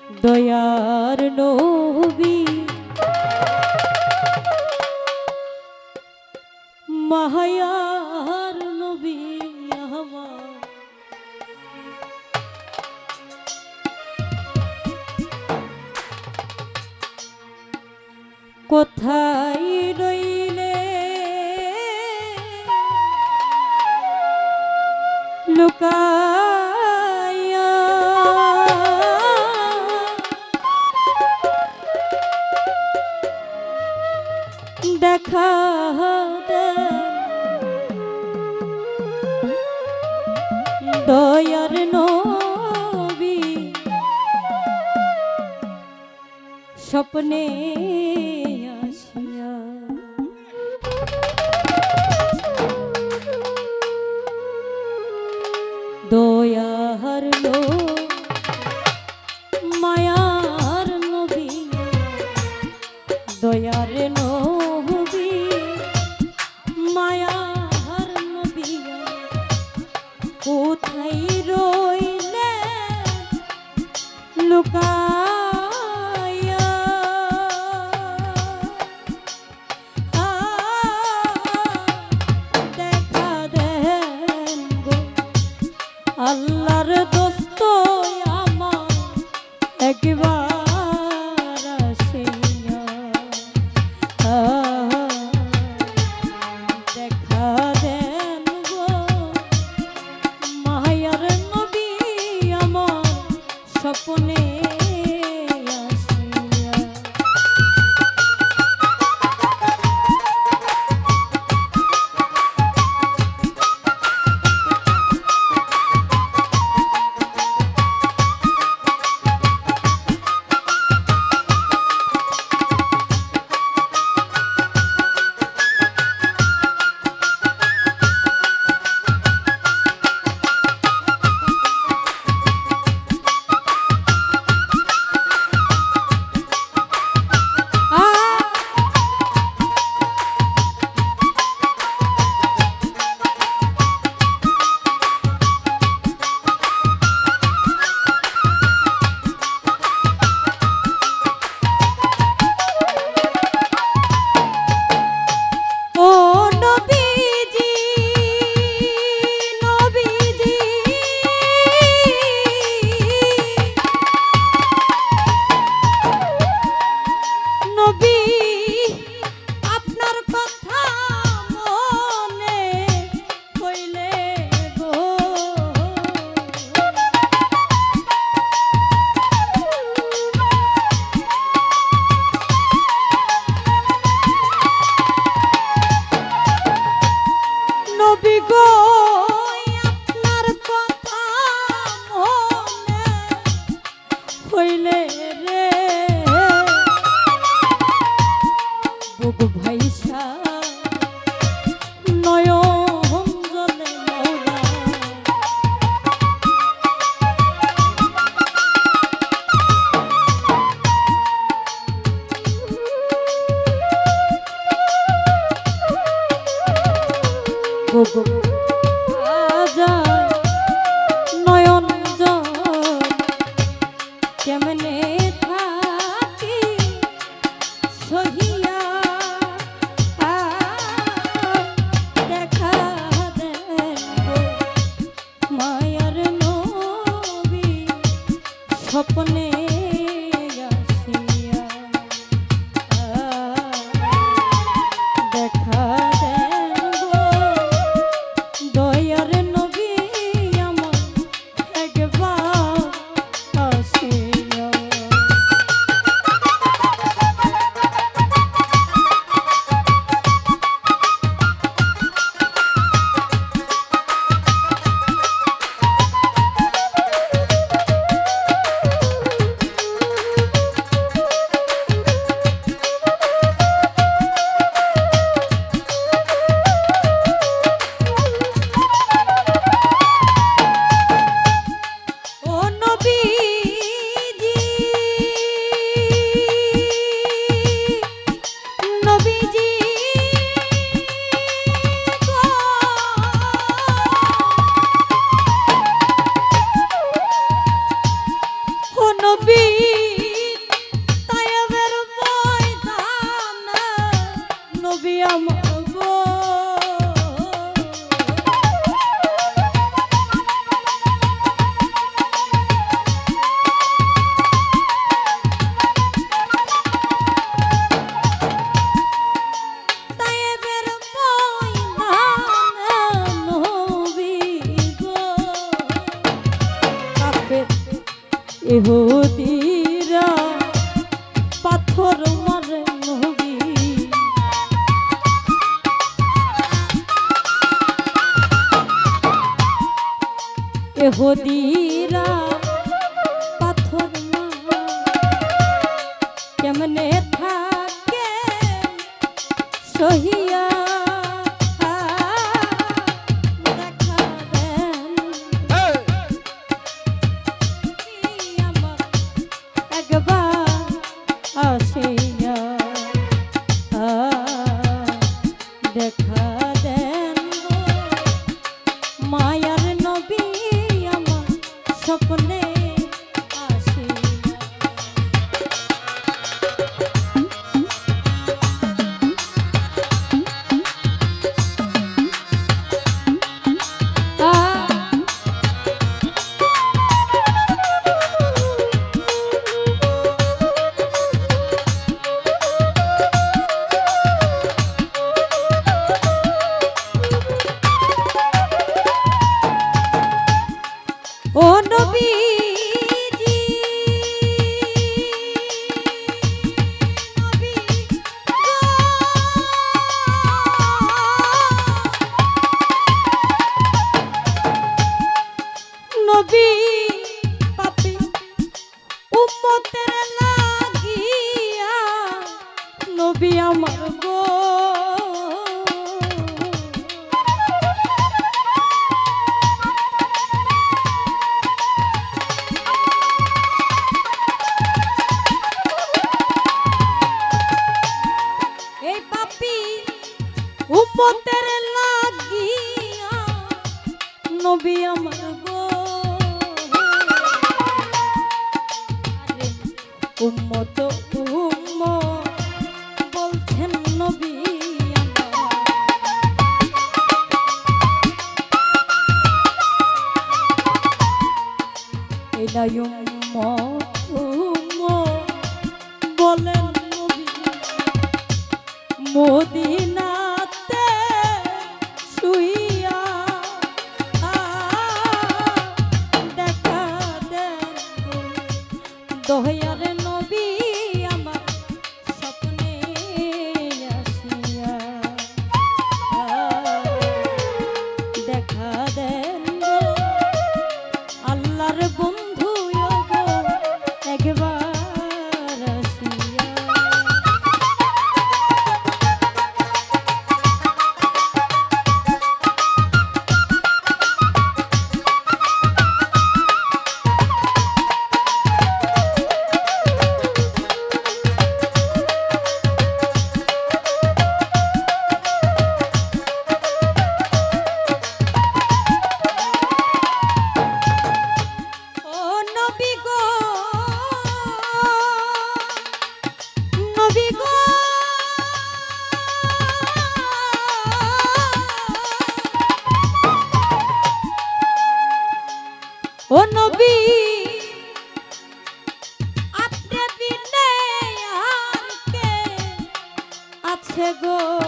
দয়ার নবী মায়ার নবী আমার কোথায় রইলে লুকায়া দেখা দয়ার নবী স্বপ্নে আসিয়া দয়ার মায়ার নবী দয়ার নবী মায়ার নবী কোথায় রইলে লুকায়া দেখা দেন গো আল্লাহর দোস্ত আমার একবার আসিয়া দেখা দেন গো মায়ার নবী আমার স্বপ্নে আসিয়া হইলে রে বুক ভাইসা নয়ন জলে মওলা বুক আজায় নয়ন কেমনে থাকি সহিয়া দেখা দেব মায়ার নবী স্বপ্নে আসিয়া দেখা দেব দয়ার নবী আমার একবার আসিয়া তায়েবের ময়দানে নবী আমার গো তায়েবের ময়দানে নবী গো কাফের ইহুদিরা পাথর মারে নবী ইহুদিরা পাথর মারে কেমনে থাকে সহিয়া দেখা দেন আমার একবার আসিয়া দেখা দেন মায়ার নবী আমার স্বপ্নে আসিয়া ও নবীজি নবী গো নবী পাপী উম্মতের লাগিয়া নবী আমার গো উম্মতের লাগিয়া নবী আমার গো উম্মত বলছেন নবী আমার এলাই বলেন নবী মদিনাতে শুইয়া দেখা দেন দয়ার নবী আমার স্বপ্নে আসিয়া দেখা দেন আল্লাহর বন্ধু একবার আসিয়া ও নবী আপনি বিনে আর কে আছে গো